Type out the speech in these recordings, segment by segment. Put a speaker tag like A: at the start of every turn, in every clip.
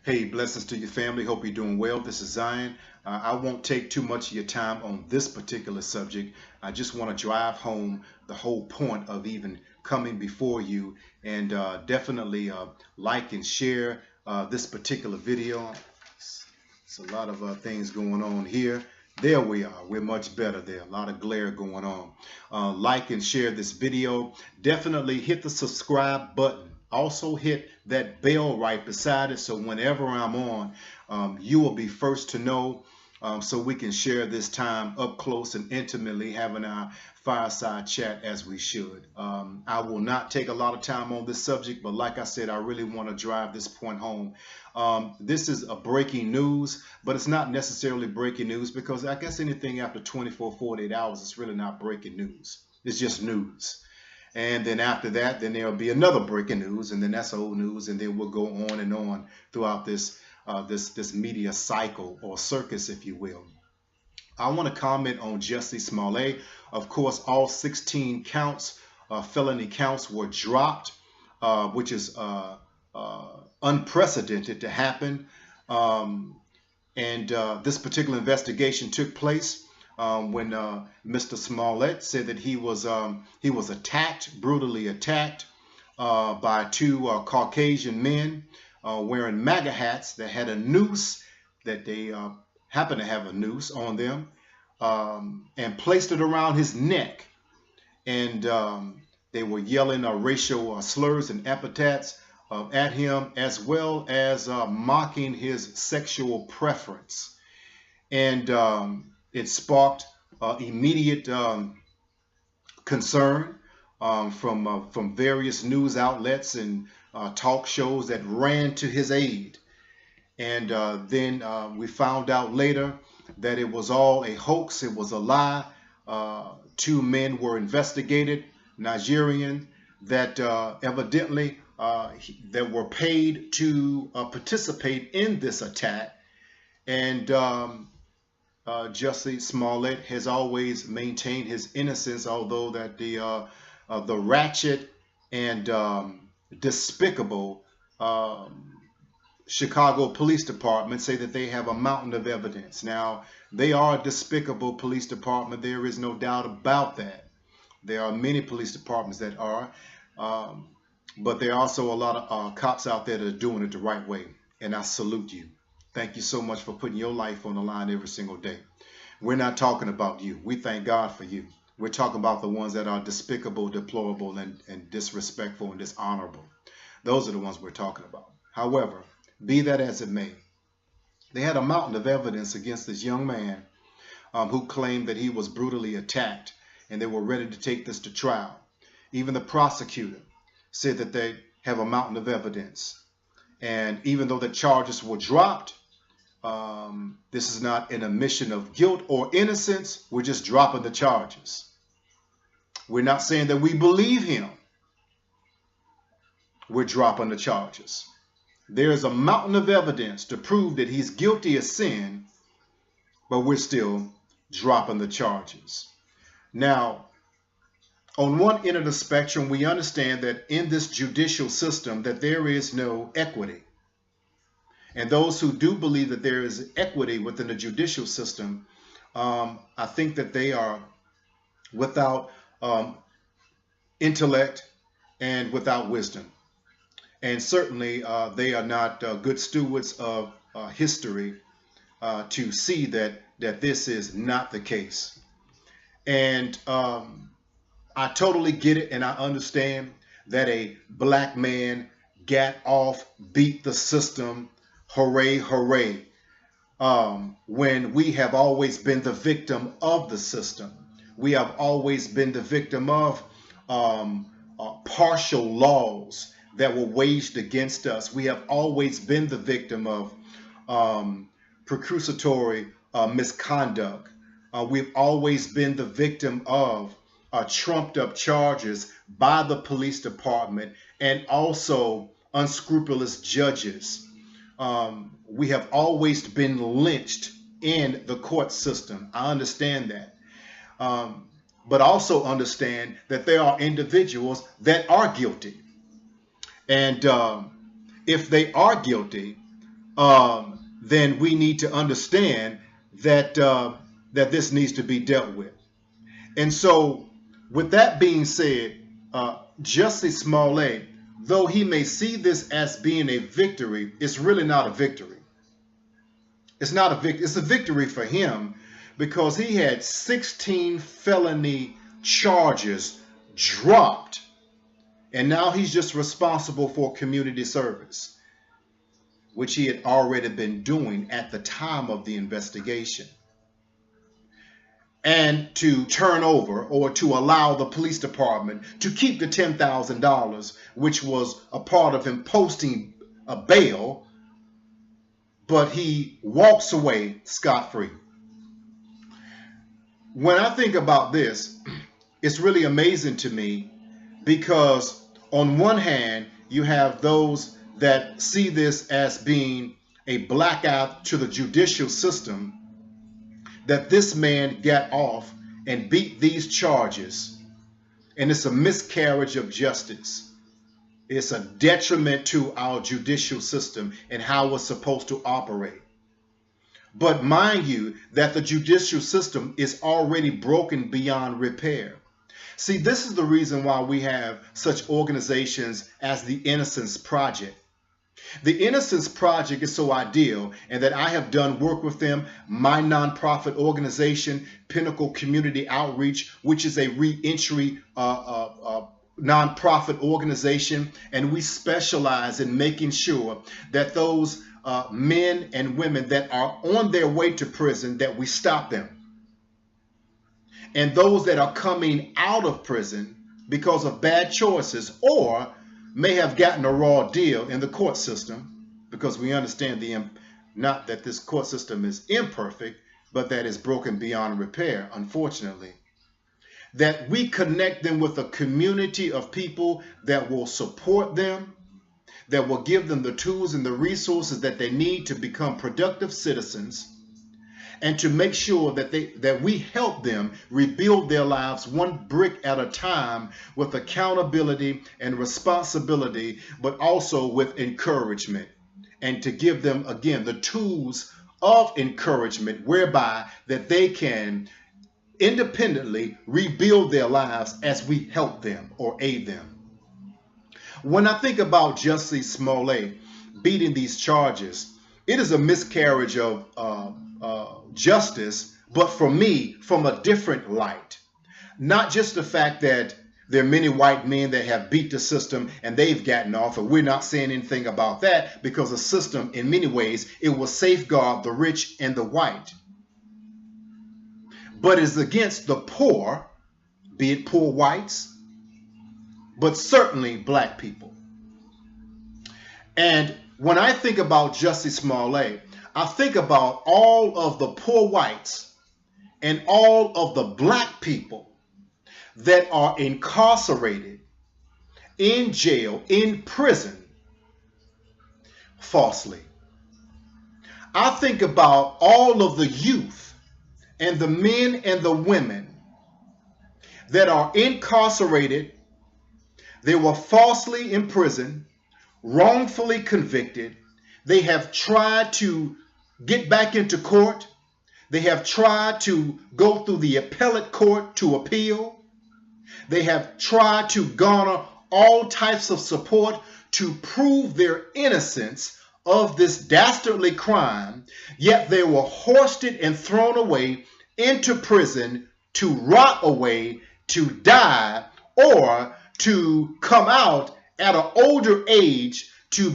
A: Hey, blessings to your family. Hope you're doing well. This is Zion. I won't take too much of your time on this particular subject. I just want to drive home the whole point of even coming before you, and definitely like and share this particular video. It's a lot of things going on here. There we are. We're much better there. A lot of glare going on. Like and share this video. Definitely hit the subscribe button. Also hit that bell right beside it, so whenever I'm on, you will be first to know, so we can share this time up close and intimately, having our fireside chat as we should. I will not take a lot of time on this subject, but like I said, I really want to drive this point home. This is a breaking news, but it's not necessarily breaking news, because I guess anything after 24, 48 hours is really not breaking news. It's just news. And then after that, then there'll be another breaking news, and then that's old news, and then we'll go on and on throughout this this media cycle, or circus, if you will. I want to comment on Jussie Smollett. Of course, all 16 counts, felony counts, were dropped, which is unprecedented to happen. This particular investigation took place when Mr. Smollett said that he was attacked, brutally attacked, by two Caucasian men wearing MAGA hats that had a noose, that they happened to have a noose on them, and placed it around his neck. And they were yelling racial slurs and epithets at him, as well as mocking his sexual preference. And it sparked immediate concern from various news outlets and talk shows that ran to his aid. And then we found out later that it was all a hoax. It was a lie. Two men were investigated, Nigerian, that evidently that were paid to participate in this attack. And Jussie Smollett has always maintained his innocence, although that the ratchet and despicable Chicago Police Department say that they have a mountain of evidence. Now, they are a despicable police department. There is no doubt about that. There are many police departments that are, but there are also a lot of cops out there that are doing it the right way, and I salute you. Thank you so much for putting your life on the line every single day. We're not talking about you. We thank God for you. We're talking about the ones that are despicable, deplorable, and disrespectful and dishonorable. Those are the ones we're talking about. However, be that as it may, they had a mountain of evidence against this young man who claimed that he was brutally attacked, and they were ready to take this to trial. Even the prosecutor said that they have a mountain of evidence. And even though the charges were dropped, this is not an admission of guilt or innocence. We're just dropping the charges. We're not saying that we believe him. We're dropping the charges. There is a mountain of evidence to prove that he's guilty of sin, but we're still dropping the charges. Now, on one end of the spectrum, we understand that in this judicial system that there is no equity. And those who do believe that there is equity within the judicial system, I think that they are without intellect and without wisdom. And certainly they are not good stewards of history to see that this is not the case. And I totally get it, and I understand that a black man got off, beat the system, hooray, hooray, when we have always been the victim of the system. We have always been the victim of partial laws that were waged against us. We have always been the victim of precursory misconduct. We've always been the victim of trumped up charges by the police department and also unscrupulous judges. We have always been lynched in the court system. I understand that. But also understand that there are individuals that are guilty. And if they are guilty, then we need to understand that that this needs to be dealt with. And so, with that being said, Jussie Smollett, though he may see this as being a victory, it's really not a victory. It's not a victory. It's a victory for him because he had 16 felony charges dropped, and now he's just responsible for community service, which he had already been doing at the time of the investigation. And to turn over or to allow the police department to keep the $10,000, which was a part of him posting a bail, but he walks away scot-free. When I think about this, it's really amazing to me because on one hand, you have those that see this as being a blackout to the judicial system, that this man got off and beat these charges, and it's a miscarriage of justice. It's a detriment to our judicial system and how it's supposed to operate. But mind you that the judicial system is already broken beyond repair. See, this is the reason why we have such organizations as the Innocence Project. The Innocence Project is so ideal, and that I have done work with them, my nonprofit organization, Pinnacle Community Outreach, which is a reentry nonprofit organization, and we specialize in making sure that those men and women that are on their way to prison, that we stop them. And those that are coming out of prison because of bad choices or may have gotten a raw deal in the court system, because we understand not that this court system is imperfect, but that it's broken beyond repair, unfortunately. That we connect them with a community of people that will support them, that will give them the tools and the resources that they need to become productive citizens, and to make sure that we help them rebuild their lives one brick at a time with accountability and responsibility, but also with encouragement, and to give them, again, the tools of encouragement whereby that they can independently rebuild their lives as we help them or aid them. When I think about Jussie Smollett beating these charges, it is a miscarriage of justice, but for me, from a different light. Not just the fact that there are many white men that have beat the system and they've gotten off, and we're not saying anything about that, because the system, in many ways, it will safeguard the rich and the white. But it's against the poor, be it poor whites, but certainly black people. And when I think about Jussie Smollett, I think about all of the poor whites and all of the black people that are incarcerated, in jail, in prison, falsely. I think about all of the youth and the men and the women that are incarcerated. They were falsely imprisoned, wrongfully convicted. They have tried to get back into court. They have tried to go through the appellate court to appeal. They have tried to garner all types of support to prove their innocence of this dastardly crime, yet they were hoisted and thrown away into prison to rot away, to die, or to come out at an older age to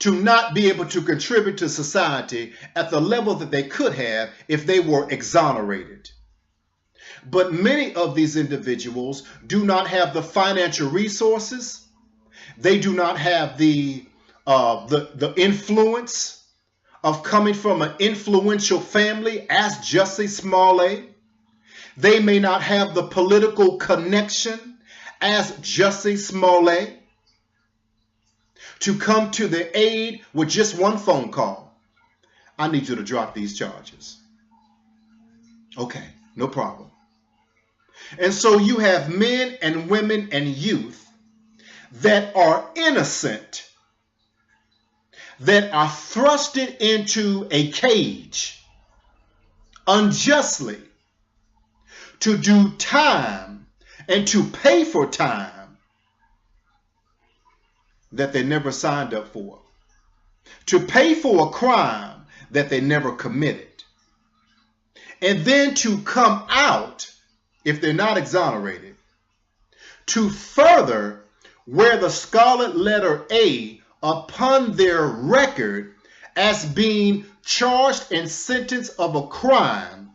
A: not be able to contribute to society at the level that they could have if they were exonerated. But many of these individuals do not have the financial resources. They do not have the influence of coming from an influential family as Jussie Smollett. They may not have the political connection as Jussie Smollett to come to their aid with just one phone call. I need you to drop these charges. Okay, no problem. And so you have men and women and youth that are innocent, that are thrusted into a cage unjustly to do time and to pay for time that they never signed up for, to pay for a crime that they never committed, and then to come out, if they're not exonerated, to further wear the scarlet letter A upon their record as being charged and sentenced of a crime,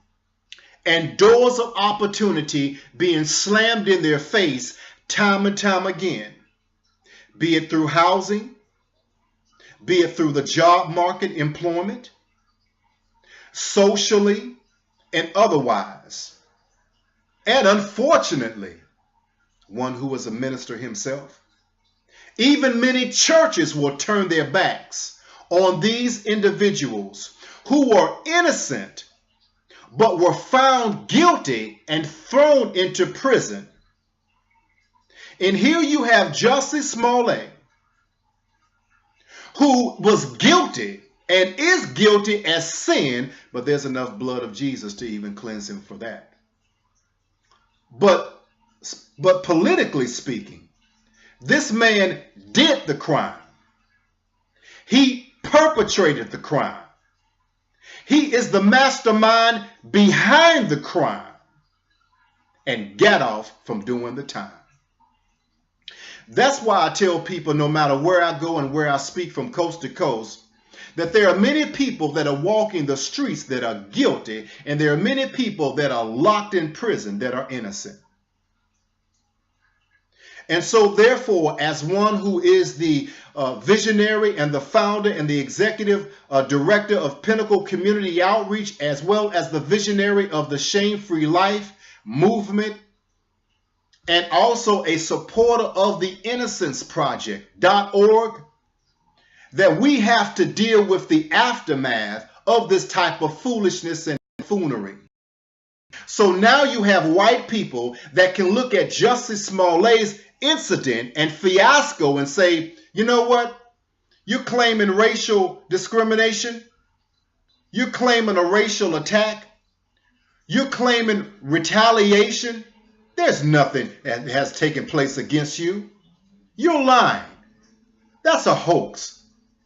A: and doors of opportunity being slammed in their face time and time again, be it through housing, be it through the job market, employment, socially and otherwise. And unfortunately, one who was a minister himself, even many churches will turn their backs on these individuals who were innocent but were found guilty and thrown into prison. And here you have Jussie Smollett, who was guilty and is guilty as sin, but there's enough blood of Jesus to even cleanse him for that. But politically speaking, this man did the crime. He perpetrated the crime. He is the mastermind behind the crime and got off from doing the time. That's why I tell people, no matter where I go and where I speak from coast to coast, that there are many people that are walking the streets that are guilty, and there are many people that are locked in prison that are innocent. And so therefore, as one who is the visionary and the founder and the executive director of Pinnacle Community Outreach, as well as the visionary of the Shame-Free Life movement, and also a supporter of the Innocence Project.org, that we have to deal with the aftermath of this type of foolishness and foolery. So now you have white people that can look at Jussie Smollett's incident and fiasco and say, you know what? You're claiming racial discrimination. You're claiming a racial attack. You're claiming retaliation. There's nothing that has taken place against you. You're lying. That's a hoax.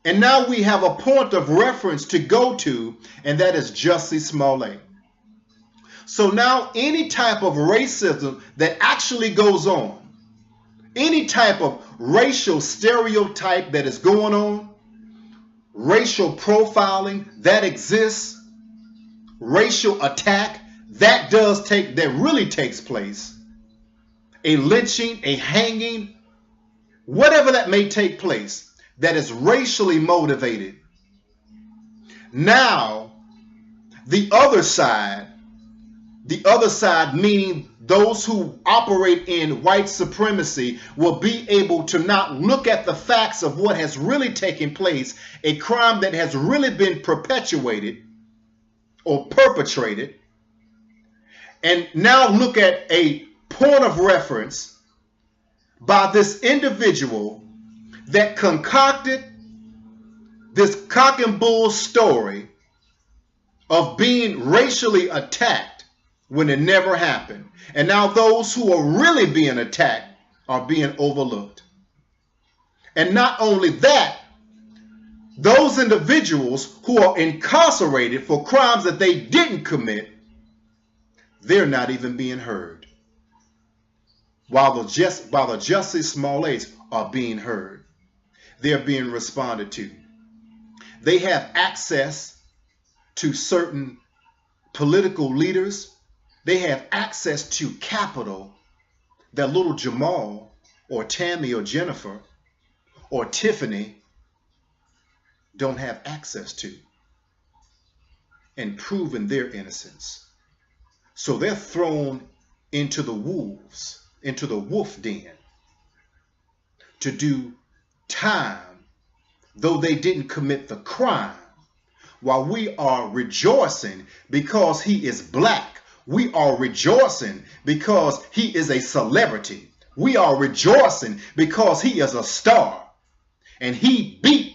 A: And now we have a point of reference to go to, and that is Jussie Smollett. So now any type of racism that actually goes on, any type of racial stereotype that is going on, racial profiling that exists, racial attack that really takes place, a lynching, a hanging, whatever that may take place that is racially motivated. Now, the other side meaning those who operate in white supremacy, will be able to not look at the facts of what has really taken place, a crime that has really been perpetuated or perpetrated, and now look at a point of reference by this individual that concocted this cock and bull story of being racially attacked when it never happened. And now those who are really being attacked are being overlooked. And not only that, those individuals who are incarcerated for crimes that they didn't commit, they're not even being heard. While the Jussie Smolletts are being heard, they're being responded to. They have access to certain political leaders. They have access to capital that little Jamal or Tammy or Jennifer or Tiffany don't have access to, and proven their innocence. So they're thrown into the wolves, into the wolf den, to do time, though they didn't commit the crime. While we are rejoicing because he is black, we are rejoicing because he is a celebrity. We are rejoicing because he is a star, and he beat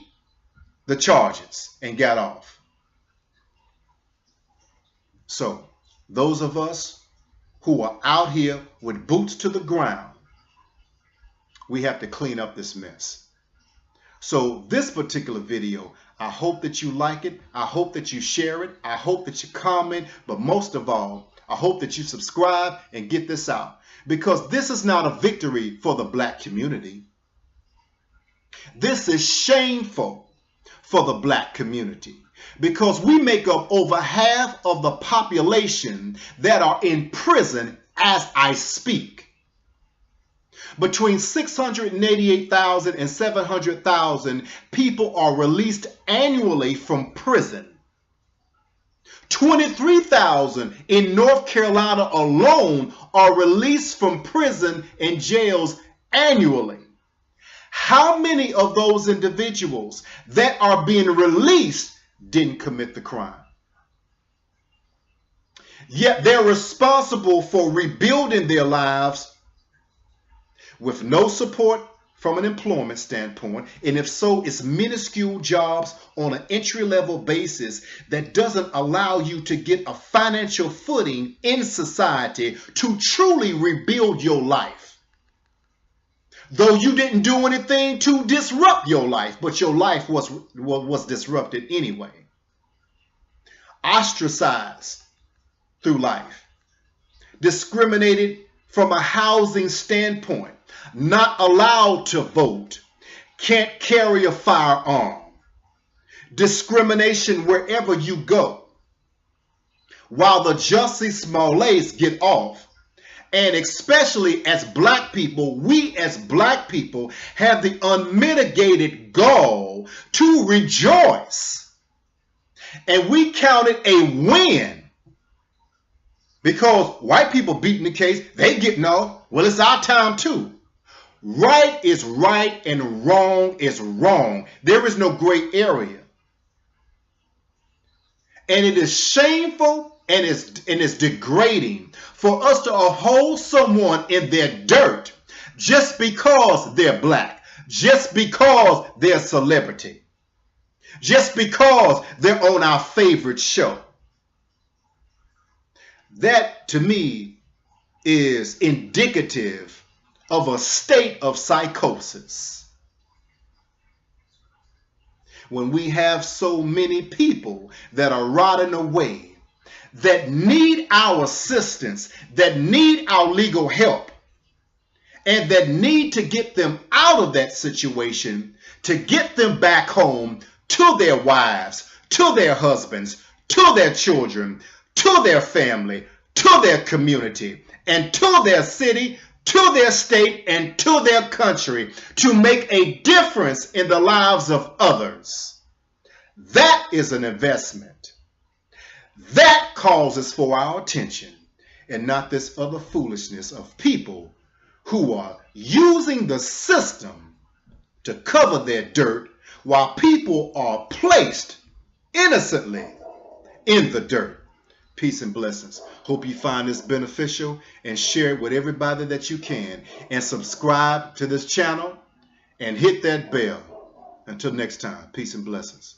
A: the charges and got off. So those of us who are out here with boots to the ground, we have to clean up this mess. So this particular video, I hope that you like it. I hope that you share it. I hope that you comment. But most of all, I hope that you subscribe and get this out. Because this is not a victory for the black community. This is shameful for the black community. Because we make up over half of the population that are in prison as I speak. Between 688,000 and 700,000 people are released annually from prison. 23,000 in North Carolina alone are released from prison and jails annually. How many of those individuals that are being released didn't commit the crime? Yet they're responsible for rebuilding their lives with no support from an employment standpoint, and if so, it's minuscule jobs on an entry-level basis that doesn't allow you to get a financial footing in society to truly rebuild your life. Though you didn't do anything to disrupt your life, but your life was disrupted anyway. Ostracized through life. Discriminated from a housing standpoint. Not allowed to vote, can't carry a firearm, discrimination wherever you go. While the Jussie Smolleys get off, and especially as black people, we as black people have the unmitigated gall to rejoice. And we count it a win. Because white people beating the case, they getting off. Well, it's our time too. Right is right and wrong is wrong. There is no gray area. And it is shameful and it's degrading for us to uphold someone in their dirt just because they're black, just because they're a celebrity, just because they're on our favorite show. That to me is indicative of a state of psychosis. When we have so many people that are rotting away, that need our assistance, that need our legal help, and that need to get them out of that situation, to get them back home to their wives, to their husbands, to their children, to their family, to their community, and to their city, to their state, and to their country, to make a difference in the lives of others. That is an investment. That causes for our attention, and not this other foolishness of people who are using the system to cover their dirt while people are placed innocently in the dirt. Peace and blessings. Hope you find this beneficial and share it with everybody that you can. And subscribe to this channel and hit that bell. Until next time, peace and blessings.